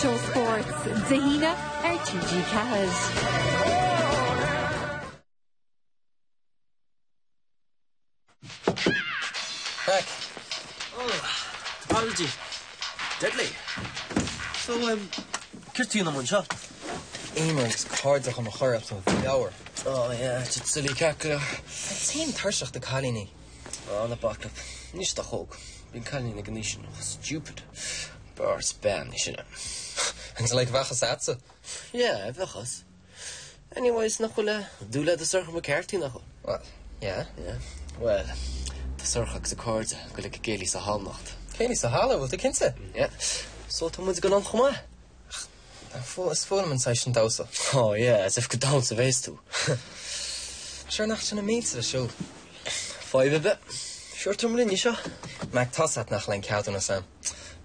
Show Sports, Zahina ar TG4. Back. Oh, apology. Deadly. So, Kirty on the one shot. Emer's cards on the chorp so the hour. Oh, yeah, it's silly cackler. Same Tarshach the Kalini. Oh, the backup. Nish the hog. Been calling the Ganeshan. Stupid. Bar Spanish, you know. It's like Vachasatsa. Yeah, Vachas. Anyways, Nakula, do let the circle McCarthy, Nakul. Well, yeah. Yeah. Well, the circle is a cord, go like a gaily Sahal nacht. Kaili Sahala, will the Kinsa? Yeah. So, Tom's gone on Khoma. It's full of session dosa. Oh, yeah, as if good down to base too. Sure, not in a meet to the show. 5 a bit. Sure, Tumlin, you sure? Mac Tossat nach Len Countin Sam.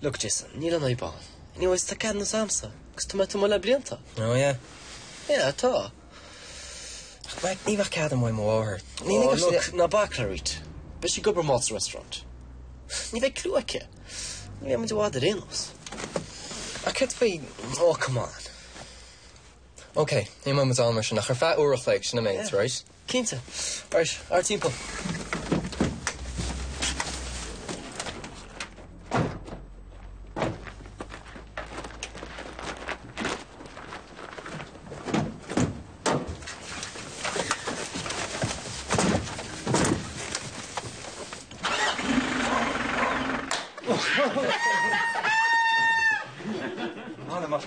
Look, Jason, Neil and I ball. Anyways, the cat in the Samsa. Because Tomato Blinta. Oh, yeah. Yeah, ta. Mac, Eva Cadam, I'm over. Oh, look, na Baclarit. But she go to Mott's restaurant. Ni ve cluake. Ni ve do other inos. I could be. Oh, come on. Okay, your mum was on mission. Nach her fat or reflection of mates, right? Quinta. Right, our team pull.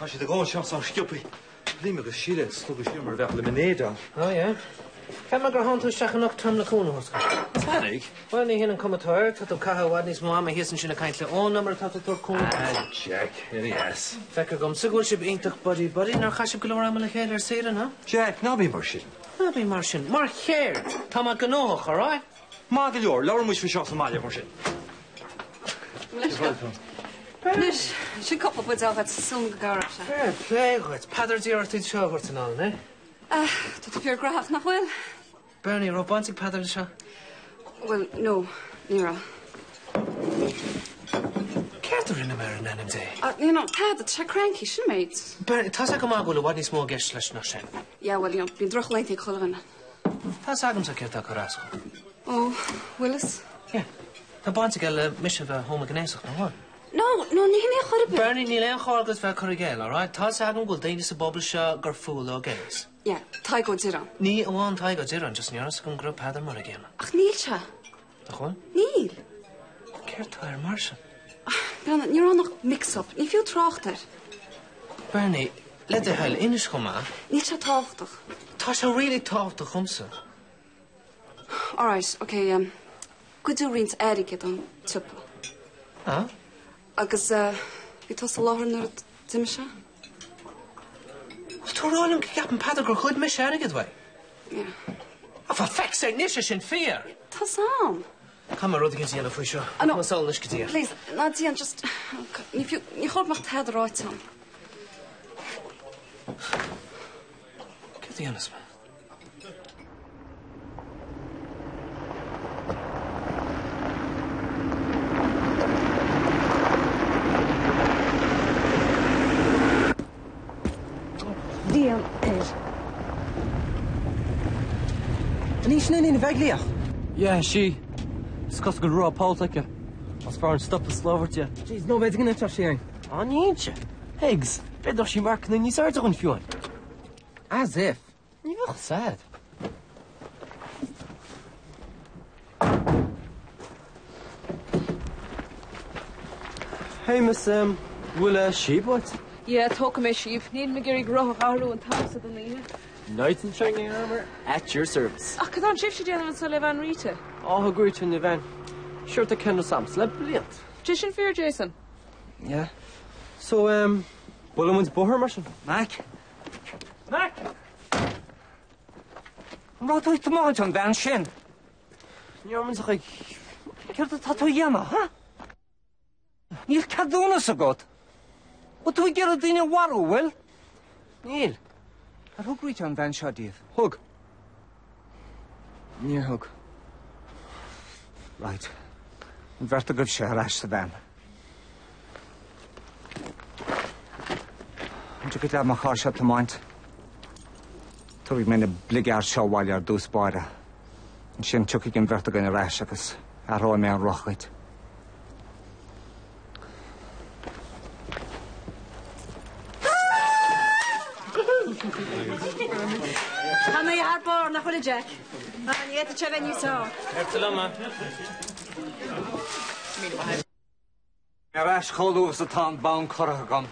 Als je de gewoon chance aan stupid. Limmer is chile, stop is jammer weg lemonade. Oh ja. Kan maar gaan toe zeggen nog tam de koen hoor. Wat ik? Wel niet in commentaar dat ook haar wat is mama hier zijn een kleine nummer dat het ook koen. Ah, Jack, yes. Fekker kom zo goed je in toch body naar ga je kleur aan mijn geler zeren hè? Jack, nou ben maar shit. Nou ben maar shit. Maar hier, tam maar genoeg, alright? Maar joh, Laura moet je chance maken maar shit. Nish, she couple with out at some garage. Ja, play goed. Padder die er dit show wordt en al, hè? Dat heb je graag nog wel? Bernie, romantic padder show. Well, no, Nira. Kert er in de mer en day. You know, Tad, it's a cranky, she mates. Bernie, tas ik maar goed wat is more guest slash nog zijn. Yeah, well, you know, been druk late color. Tas ik zo kert dat karas. Oh, Willis. Ja. Dan band ik al mission van homogenees nog hoor. No, niet goed. Bernie, niet alleen gorgels van corrigel, alright? Tas ik goed deed de bubble shot garfool ogees. Ja, Tygo Zero. Niet one Tygo Zero, just niet eens een groep hadden maar again. Ach, Nieltje. Dat gewoon? Niel. Kert haar Martian. Dan, you're on nog mix-up. Niet veel trachter. Bernie, let de hel in is komen. Nieltje trachter. Tas really trachter, kom ze. Alright, okay, Cuid rins Erik dan tuppel. Ah? Agus, vi tos lahar naar het timmisha? Toen al een gap een padder goed mis erg way. Ja. For fuck's sake, nish is in fear. Tas aan. Kom maar, Rodriguez hier voor jou. No. Maar zal nish gedier. Please, Nadia, just... Je gaat mag het eruit aan. Get the honest man. Dian is. Niet snel in de weg liggen. Yeah, she. Discuss good raw politics. As far as stuff is slower to you. Jeez, no beter niet afscheren. Oh, niet. Higgs, beter she marken in je soort of een fuel. As if. You look sad. Hey, Miss, will sheep what? Ja, toch me sheep. Niet me gerig roh aru en tafse dan nie. Knight in training armor at your service. Ach, kan shift je dan so levan Rita. Oh, agree to the van. Sure to Kendall Sam, slap brilliant. Jishin fear Jason. Yeah. So, Bullerman's boher marshal. Mac. Mac! Wat doe je te maken, Van Shin? Jorman's like, ik heb dat tattoo jana, huh? Niet kan doen zo goed. Wat doe je er in je waru, wel? Neil. Wat ook reach aan Van Shadief? Hug. Near hug. Right. En werd de goed share as te ben. Chuck it out my car shut to mind. Took me in a blig out show while you're due spider. And she took it in vertigo in a rash because I roll me on rock. How many hard bar on the Jack? And you had to check in you saw. A rash cold over the town bound Coragum.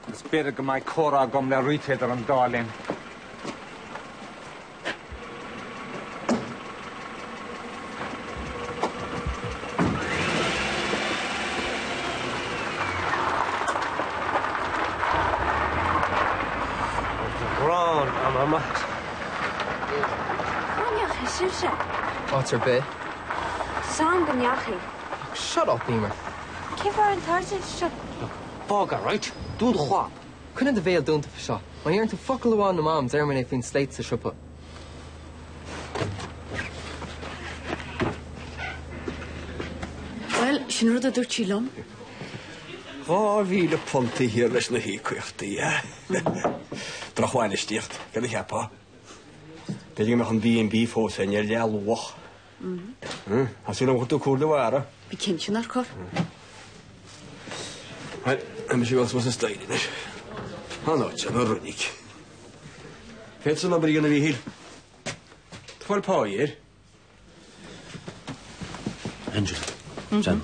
The spirit of my Coragum, the retailer and darling. What's her bit? Sam Ganyachi. Shut up, Beamer. Give her and Thursday shut. Bogger, right? Do the what? Couldn't the veil done to for shot? When you're into fuckle on the moms, there when they've been slates to shop up. Well, she's rather dirty lum. Oh, wie de ponte hier is nog hier kwijt, ja. Toch wel eens dicht, kan ik hebben. Dat je nog een B&B voor zijn, je al wach. Als je nog goed hoorde waren. Wie kent je naar kor? En misschien was een stijl in. Hannootje, een runik. Vet ze nou beginnen we hier. Het valt pa hier. Angela, Jan,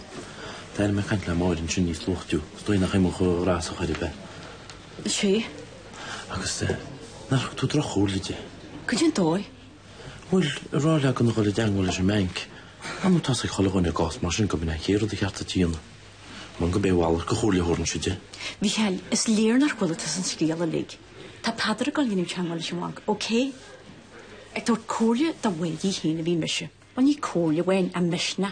daar me kan ik maar in je niet lucht toe. Stooi nog helemaal raas op het bed. She? Auguste, naar toe terug hoorlijtje. Kun je tooi? Wel, rola kan nog wel het jang wel eens een menk. Dan moet als ik gewoon de gasmachine kan binnen hier de hart te zien. Man bij wel gehoorlijk horen je. Wie hel is leer naar kwaliteit tussen schelen lig. Dat padre kan je niet jang wel eens wank, oké? Ik doe koolje dat wij je heen wie misje. Wanneer je koolje wen en misna.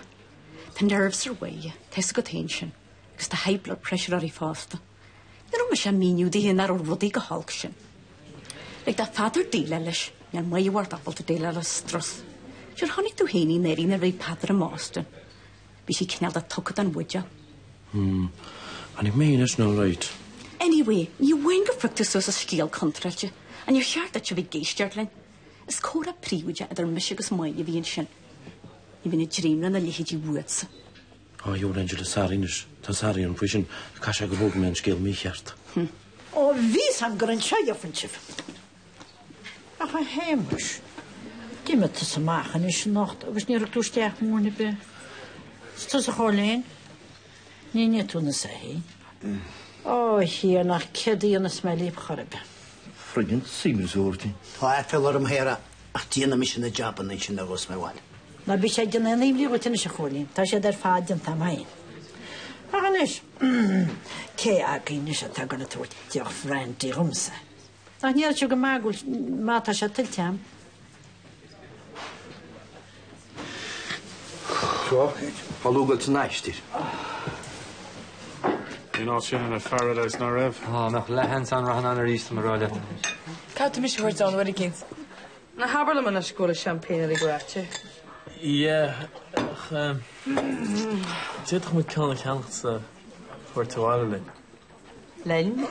The nerves are way, there's good tension. Because the high blood pressure are faster. Daarom is je menu die hier naar rodige halksjen. Like that father dealelish, en mij wordt appel te delen stress. Je gaat niet toe heen in er in er padre masten. Wie je knelt dat toket aan woedja. En ik meen is nou right. Anyway, je wing gefructus zoals een scheel contratje. En je schaart dat je weer geestjartlen. Is cora priwoedja en er misjegus mij je wie een sjen. Je bent een dream en dan lig je woedse. Oh, joh, Angela, Sarinus. Dat Sarin vision. Kan je gewoon mijn scheel mee hart. Oh, wie zijn er een schijf van je? Ach, een hemels. Die met te maken is nacht. Was niet ook sterk morgen bij. Is het zo alleen? Nee, niet toen ze heen. Oh, hier naar keddy en is mijn lief garbe. Vriend, zie me zo. Ja, ik wil hem heren. Ach, die ene mission de job en ik dat was mij wel. Nou, ben je dan niet meer wat in de school? Dat je daar vaart en tam heen. Ach, niet. Kijk, ik niet dat ik het wordt. Die vriend die rumse. Ach, niet dat je gemaakt maar dat je het hem. Zo, hallo, het is nice hier. You know, Shannon, Faraday's not rev. Oh, nog lehens aan rahan aan east maar rolle. Koud mis hoort aan wat ik kind. Na haberle man naar school champagne die graatje. Ja, dit toch moet kan ik helpt voor te wandelen. Len.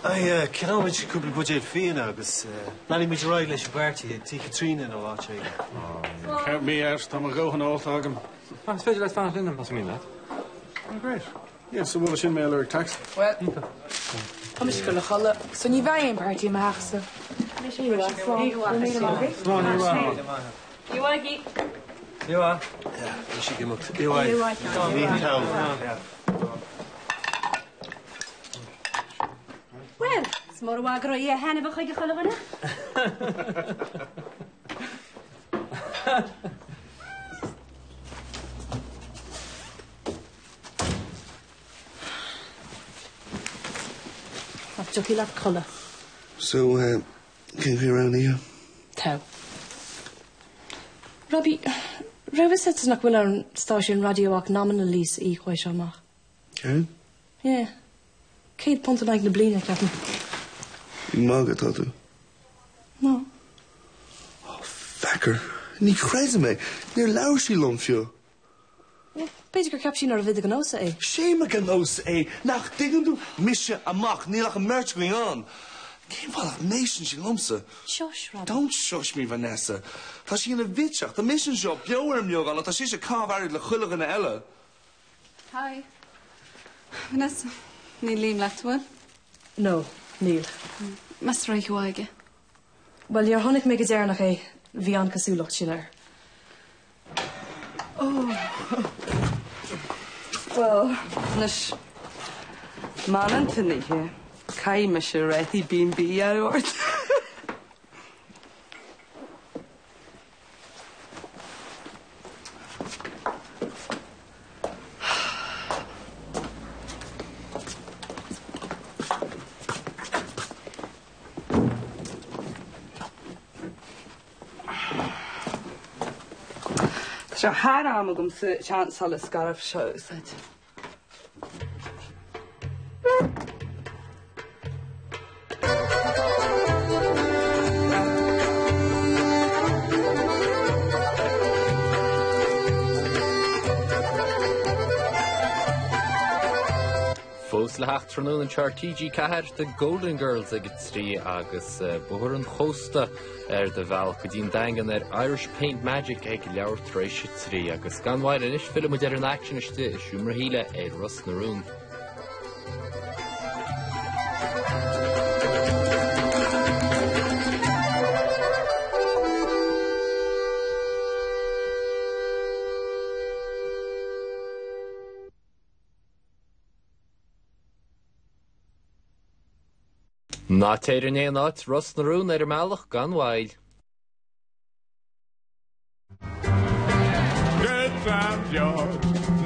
I can't wait to couple budget fee now, because Nanny me right let's party, TG4 and all that. Count me out, I'm going all talking. Ah, special van Linden was mean that. Oh, great. Yeah, so what is in mail or tax? Well, I'm just going to call it. So you buy in party, my house. You want to keep? You are? Yeah, we should give up. You are? Well, it's more wa gro ye hanne ba khage khalwana. Wat je hier laat kallen. So, came here around here? Tau. Robbie, Rova said to will on station radio ak nominally I quite sure ma. Karen? Yeah. Kate ponte like the blina captain. Margaret had to. No. Oh, vakker. Niet crazy, mate. Near Lausje lump, joh. Beidir gur cap sin ar a bhid an ósa é. Séime gan os é, nach diganú mise amach nílach an mert going on. Céim bhach nation sin lomsa. Shush, Rob. Don't shush me, Vanessa. Tá sí na vitseach, the mission seo beoir miog an, tá sí sé cábharid le chuileach an eile. Hi. Vanessa, ní líam leatfuil? No, níl. Mas raich waige. Well, you're honnig me go déarnach é bhí an cosúlacht sin ar. Well, nes man an tunnithe caiime se réithí bíon bí ar ort. Tá haar amagam sa seansala scarf seo said. Fós le hecht trúnú an tear TG4 de Golden Girls ag trí agus buair an chósta de bhil go dtíon dagan Irish Paint Magic ag leabhar trééis trí agus ganmhaid inis film mu an action iste is siúmar híle Russ na Rún. Ná téidir né áit Russ na Rún meallach ganmhaid. Good times, George.